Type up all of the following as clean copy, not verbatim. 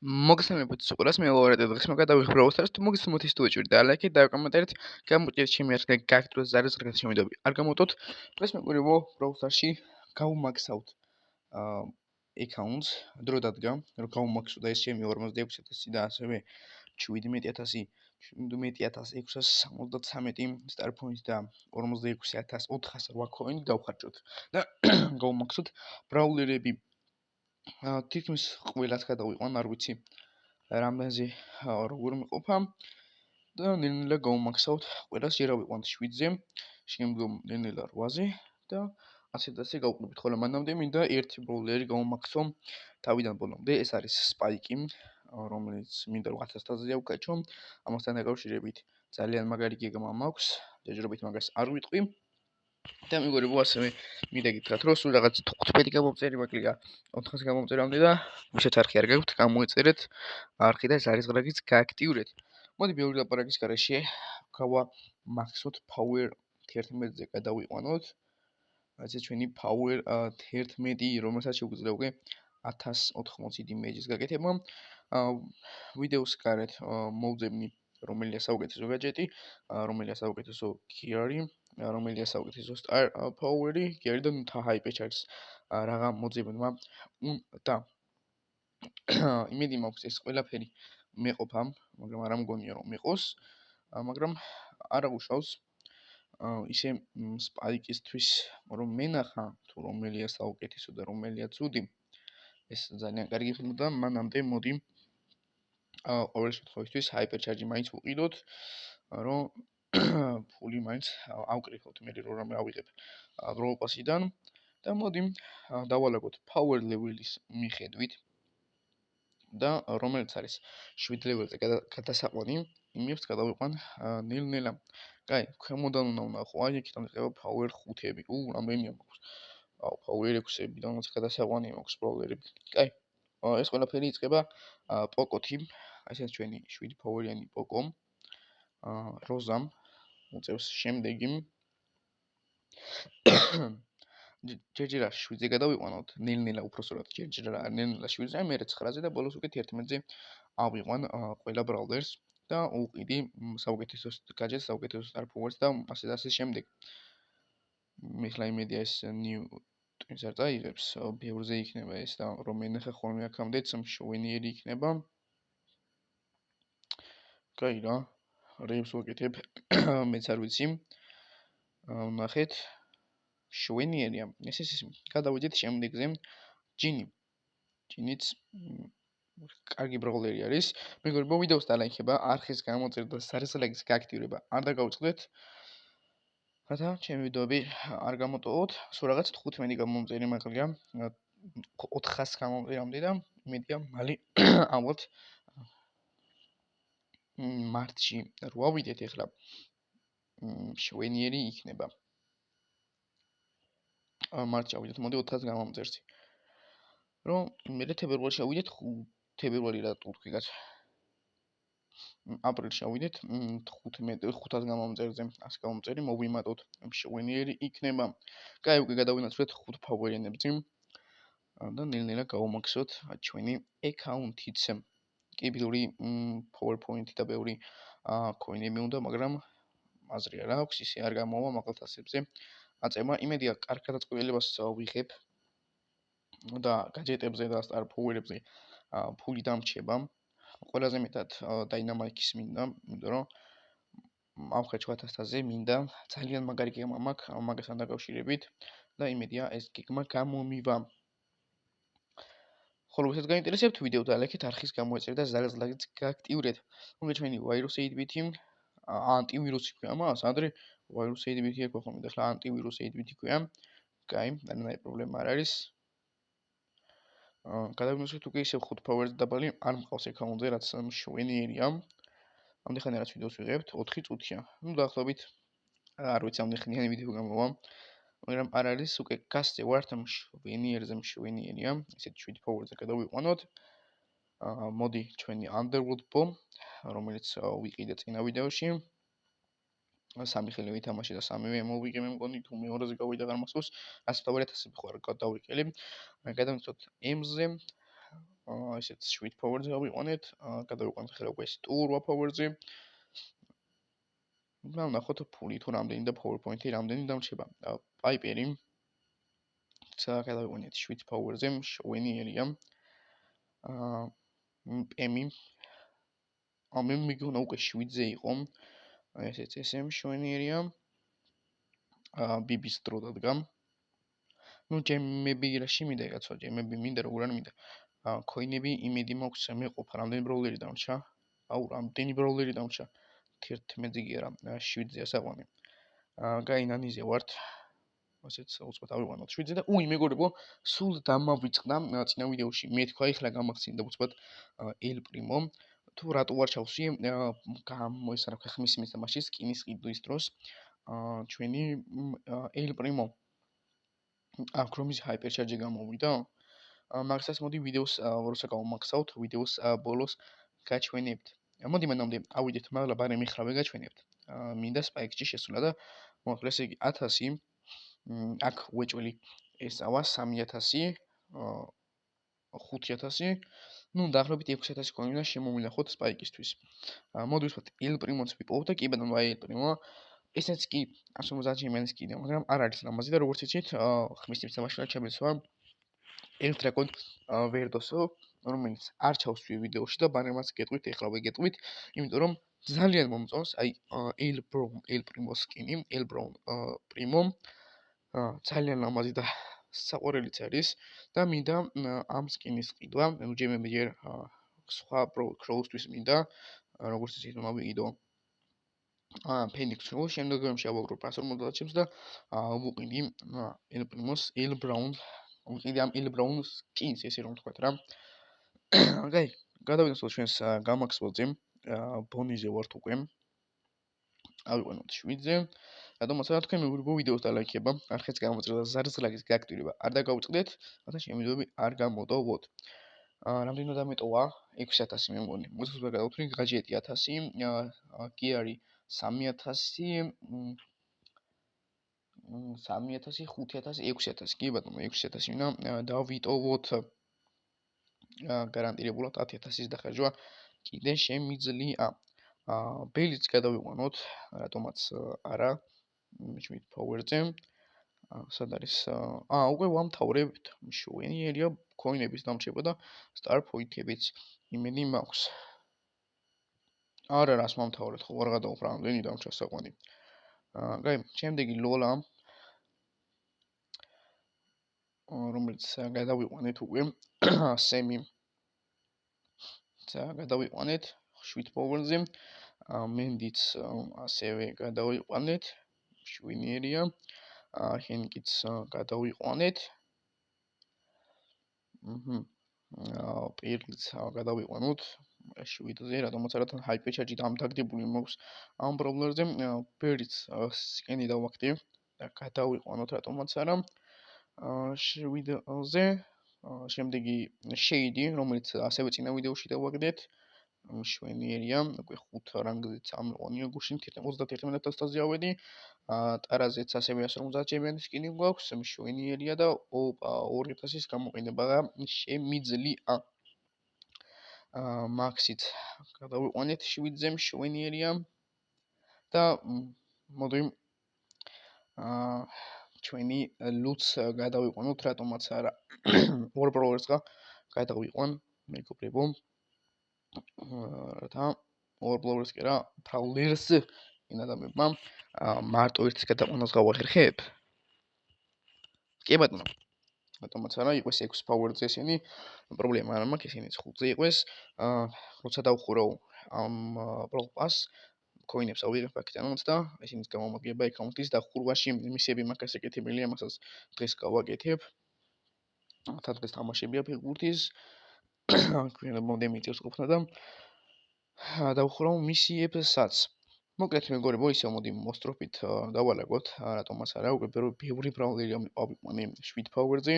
მოგესალმებით უყურას მე ვარ დღეს მოგადავიხ ბროუსტერს თუ მოგესალმებით სტუდიოში და ლაიქი და კომენტარით გამოგჭირეთ ჩემი არხი და გააქტიუროთ ზარეს რგაც შემიდობი არ გამოტოთ დღეს მეყურებო ბროუსტერში გავუმაქსავთ აკაუნტს დრო დადგა რომ გავუმაქსო და ეს ჩემი 46000 და ასევე 17000 17673 star points და 46408 coin დავხარჯოთ და გავუმაქსოთ ბრაულერები თითქმის ყველას გადავიყვან, არ ვიცი რამდენზე როგორ მეყოფა და ნელ-ნელა გავუმაქსავთ ყველას ჯერ ავიყვანთ 7-ზე, შემდგომ ნელ-ნელა 8-ზე და ასე გავყრებით, ხოლო მანამდე მინდა ერთი ბროულერი გავუმაქსო თავიდან ბოლომდე, ეს არის სპაიკი, რომელიც მინდა 1000-ზე ავკაჩო, ამასთან დაკავშირებით ძალიან მაგარი გეგმა მაქვს, ჯერჯერობით მაგას არ ვიტყვი. და მეგობრებო ასევე მინდა გითხრათ რომ სულ რაღაც 15 გამომწერი მაკლია 400 გამომწერამდე და ვისაც არხი არ გაქვთ გამოეწერეთ არხი და ზარისღრაგიც გააქტიურეთ. მოდი ბევრი ლაპარაკის გარეშე გავამაქსოთ power 11-ზე გადავიყვანოთ. ასე ჩვენი power 11 რომელსაც შეგვიძლია უკვე 1080 იმეჯის გაკეთება. ვიდეოს გარეთ მოვძებნი რომელია საუკეთესო гаджеტი, რომელია საუკეთესო gear-ი, რომელია საუკეთესო star power-ი, gear-ი და hypercharge რაღა მოძებნვა და იმედი მაქვს ეს ყველაფერი მეყოფა, მაგრამ არ მგონია რომ მეყოს, მაგრამ არ აღუშავს ისე სპაიკისთვის რომ მენახა თუ რომელია საუკეთესო და რომელია ცუდი. ეს ძალიან კარგი ხდება, მანამდე მოდი ყოველ შემთხვევაში hypercharge-ი მაინც ვუყიდოთ, რომ ფული მაინც ავკრიფოთ, მე რომ ავიღებ გროუპასიდან და მოდი დავალაგოთ power level-ის მიხედვით და რომელიც არის 7 level-ზე გადასაყვანი, იმებს გადავიყვან ნელ-ნელა. კაი, ქვემოდან უნდა ვნახო, აი იქიდან ხდება power 5-ები. რამდენია მაქვს? power 6-ებიდან გადასაყვანი მაქვს ბროულერები. კაი. ეს ყველაფერი იწყება პოკოთი, ესეც ჩვენი 7 power-იანი პოკო. როზამ უწევს შემდეგი. ჯერჯერა 7-ზე გადავიყვანოთ, ნელ-ნელა უпроსტად ჯერჯერა ნელ-ნელა 7-ზე, მე 9-ზე და ბოლოს უკვე 11-ზე ავიყვან ყველა ბრაულერს და უყიდი საუკეთესო гаджеტს, საუკეთესო star power-ს და ასე შემდეგ. მიხლა იმედია ეს new twins არ წაიღებს, ბევრზე იქნება ეს და რომ მენახა ხოლმე აქამდეც მშვენიერი იქნება. კაი რა, რეებს ვაკეთებ, მეც არ ვიცი. ვნახეთ. შვენიერია. ეს გადავიდეთ შემდეგზე. ჯინიც კარგი ბროულერი არის. მეგობრებო, ვიდეოს დალაიქება, არხის გამოწერა და სარესლაგის გააქტიურება არ დაგაუწყდეთ. რათა ჩემი ვიდეოები არ გამოტოვოთ, სულ რაღაც 15 გამომწერი მაყლია 400 გამომწერამდე და იმედია მალე ავალთ მარტში რო ავიდეთ ახლა შვენიერი იქნება. მარტში ავიდეთ, მოდი 400 გამომწერში. რომ მე თებერვალში ავიდეთ, თებერვალი რა ტურქიგაც. აპრილში ავიდეთ 500 გამომწერზე, 100 გამომწერი მოვიმატოთ, შვენიერი იქნება. კაი, უკვე გადავინაცვლეთ 5 power-იანებზე და ნელ-ნელა გავამაქსოთ ჩვენი აკაუნტიც. კი ბევრი PowerPoint-ი და ბევრი coin-ები უნდა, მაგრამ აზრი არ აქვს, ისე არ გამოვა მაღალთასებზე აწევა. იმედია კარგ გადაწყვეტილებას ვიღებ და гаджеტებზე და star power-ებზე ფული დამრჩება. ყველაზე მეტად Dynamite-ის მინდა, იმიტომ რომ ავხერხ 7000-ზე მინდა ძალიან მაგარი გეგმა მაქვს მაგასთან დაკავშირებით და იმედია ეს გეგმა გამომივა. ხოლო ვისაც გაინტერესებთ ვიდეო დალაიქეთ, არხის გამოეწერეთ და ზარისღრაგიც გააქტიურეთ. უკვე ჩვენი virus 8-ბიტი ანტივირუსი ქვია მას, ადრე virus 8-ბიტი ერქვა ხოლმე და ახლა ანტივირus 8-ბიტი ქვია. კაი, დანაი პრობლემა არ არის. გადავინაცვლეთ უკვე ისევ 5 power-ზე დაბალი არ მყავს აკაუნტზე, რაც შვენიერია. ამდენ ხანს ვიდეოს ვიღებთ 4 წუთია. დაახლოებით არ ვიცი ამდენ ხნიანი ვიდეო გამოვა. მაგრამ არ არის უკვე გასწე ვართ შვენიერია, ესეთ 7 power-ზე გადავიყვანოთ. მოდი ჩვენი Underworld Bomb, რომელიც ვიყიდე წინა ვიდეოში. სამი ხელი ვითამაშე და სამივე მოვიგე მე მგონი თუ მეორეზე გავიდა არ მახსოვს 100,000 ხო არ გადავიკელი. გადავინაცვლოთ M-ზე. ესეც 7 power-ზე გავიყვანეთ, გადავიყვანეთ ხელა უკვე ეს ტურვა power-ზე. და ვნახოთ ფული თუ რამდენი და PowerPoint-ი რამდენი დამრჩება. Piper-ი გადავიყვანეთ 7 power-ზე, მშვენიერია. M-ი ამე მიგონა უკვე 7-ზე იყო. ესეც ესე მშვენიერია. BB-ს დრო დადგა. ნუ ჯემები რაში მინდა კაცო, ჯემები მინდა როგორ არ მინდა. Coin-ები იმედი მაქვს მეყოფა რამდენი ბროულერი დამრჩა. აუ რამდენი ბროულერი დამრჩა. 11-ზე კი არა, 7-ზეა საყვანი. გაინანიზე ვართ. ასეც უცბად ავიყვანოთ 7-ზე და მეგობრებო, სულ დამავიწყდა წინა ვიდეოში. მე თქვა ეხლა გამახსენდა უცბად El Primo. თუ რატო არ ჩავსვი, ეს რა ქვია, ხმის მისამაში სკინის ყიდვის დროს. ჩვენი El Primo აქ რომ ის Hypercharge-ი გამოვიდა. მაგასაც მოდი ვიდეოს როცა გავამახსავნოთ, ვიდეოს ბოლოს გაჩვენებთ. მოდი მანამდე ავიდეთ, მაგრამ ბარემ ეხლა ვეგაჩვენებთ. მინდა Spike-ში შესვლა და მოხდეს ესე იგი 1000 აქ უეჭველი ესავა 3000, 5000, ნუ დაახლოებით 6000 coin უნდა შემოვინახოთ Spike-ისთვის. მოდი ვთქვათ, El Primo-ც ვიპოვოთ და კი ბატონო, El Primo. ესეც კი 150 ჯიმენის კიდე, მაგრამ არ არის ლამაზი და როგორც იცით, ხმის მისამაშია ჩემეცვა ერთ რეკორდ ვერდოსო, რომელიც არ ჩავსვი ვიდეოში და ბანემაც გეტყვით, ეხლა ვეგეტყვით, იმიტომ რომ ძალიან მომწონს, აი El Primo skin-ი, El Primo ძალიან ლამაზი და საყვარელიც არის და მინდა ამ skin-ის ყიდვა, ჯემები ჯერ სხვა Crows-თვის მინდა, როგორც იცით, მოვიყიდო Phoenix Crow, შემდეგ შემოვაგრო Pastor მოდელებს და ვუყიდი El Primos, El Brown, ვუყიდი ამ El Brown skins, ესე რომ თქვათ რა. Okay, გადავიდეთ ჩვენს გამაქსველზე, ბონიზე ვართ უკვე. ავიყვანოთ 7-ზე. რატომაც რა თქვენ მეგობრებო ვიდეოს დალაიქება, არხეც გამოწევდა ზარზლაგის გააქტივება. არ დაგაუწყდეთ, რათა შემიძლია არ გამოდოვოთ. რამდენი უნდა დამეტოვა? 6000 მე მგონი. მოძებს გადავთვლი გაჯეტი 1000, კი არის 3000, 3000, 5000, 6000. კი ბატონო, 6000 უნდა დავიტოვოთ. გარანტირებულად 10000-ის დახარჯვა კიდე შემიძლია. ბელიც გადავიყვანოთ, რატომაც არა, 7 power-ზე. სად არის? უკვე ვამთავრებთ. მშვენიერია, coin-ების დამრჩება და star point-ებიც იმედი მაქვს. არა, რას მომთავრეთ, ხო არ გადავუხრა, რამდენი დამრჩა საყვანი. შემდეგი ლოლა, რომელიც გადავიყვანეთ უკვე, სემი. გადავიყვანეთ 7 power-ზე. მენდიც ასევე გადავიყვანეთ. მშვენიერია. ჰენკიც გადავიყვანეთ. პირლიც გადავიყვანოთ. 7-ზე, რატომაც არათან Hypercharge-ი დამტაგდებული მაქვს ამ პრობლემებზე. ბერიც სკენი დავაქტივ და გადავიყვანოთ, რატომაც არა. 7-ზე, შემდეგი Shade, რომელიც ასევე წინა ვიდეოში დავაგდეთ. მშვენიერია, უკვე 5 რანგზეც ამოყონია გუშინ 31000-ზე ავედი. ტარაზეც ასევე 150 ჯემიანი სკინი გვაქვს, მშვენიერია და 2000-ის გამოყენება შემიძლია. მაქსით გადავიყვანეთ 7-ზე, მშვენიერია და მოდი ჩვენი ლუც გადავიყვანოთ, რატომაც არა. Warbrowers გადავიყვან, მეგობრებო. რათა Warblowers კი რა, Prowlers ინადამებმა მარტო ერთის გადაყვანას გავახერხებ. კი ბატონო. რატომაც არა, იყოს 6 power-ზე ესენი, პრობლემა არ მაქვს, ესენიც 5-ზე იყოს. როცა დავხურო ამ Brawl Pass coin-ებს ავიღებ აქედანაც და ესენიც გამომაგება account-ის დახურვაში, მისები მაგას ეკეთებელია, მასაც დღეს გავაკეთებ. დღეს თამაშებია ფიგურთის. მომდე მიწევს ყოფნა და დავხურავ მისიებსაც. მოკლედ მეგობრებო, ისე მოდი მოსტროფით დავალაგოთ, რატომაც არა, უკვე ბევრი ბრაულერი ავიყვანე 7 power-ზე.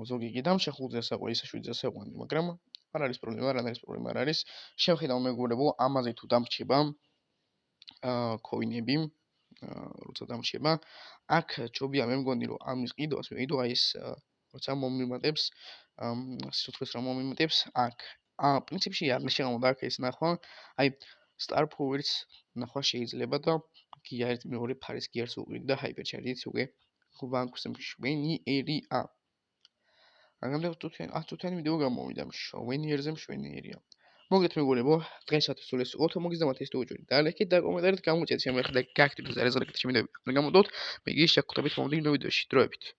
ზოგი კი დამშა 5-ზე საყვე, ისა 7-ზე საყვე, მაგრამ არ არის პრობლემა, არ არის. შევხედავ მეგობრებო, ამაზე თუ დამრჩება coin-ები, როცა დამრჩება, აქ ჯობია მე მგონი რომ ამის ყიდვას ვიყიდო აი ეს როცა მომიმატებს სიცოცხლეს რომ მომიმატებს აქ პრინციპში არ შეღამოდა აქ ეს ნახვა აი star power-ს ნახვა შეიძლება და გია ერთ მეორე ფარის გიარს უყრით და hypercharge-ით უკვე გვანქვს მშვენიერია აგამდე წუთიანი ვიდეო გამოვიდა მშვენიერია მოგეთ მეგობრებო დღესაც სულ ეს ოთო მოგიზდამათ ეს თუჯური და ლайქით და კომენტარით გამოიწეთ შემეხდა გაქრით და რეზოლეკეთ შემიძლია გამოდოთ მე ის შეგხვდებით მომდევნო ვიდეოში დროებით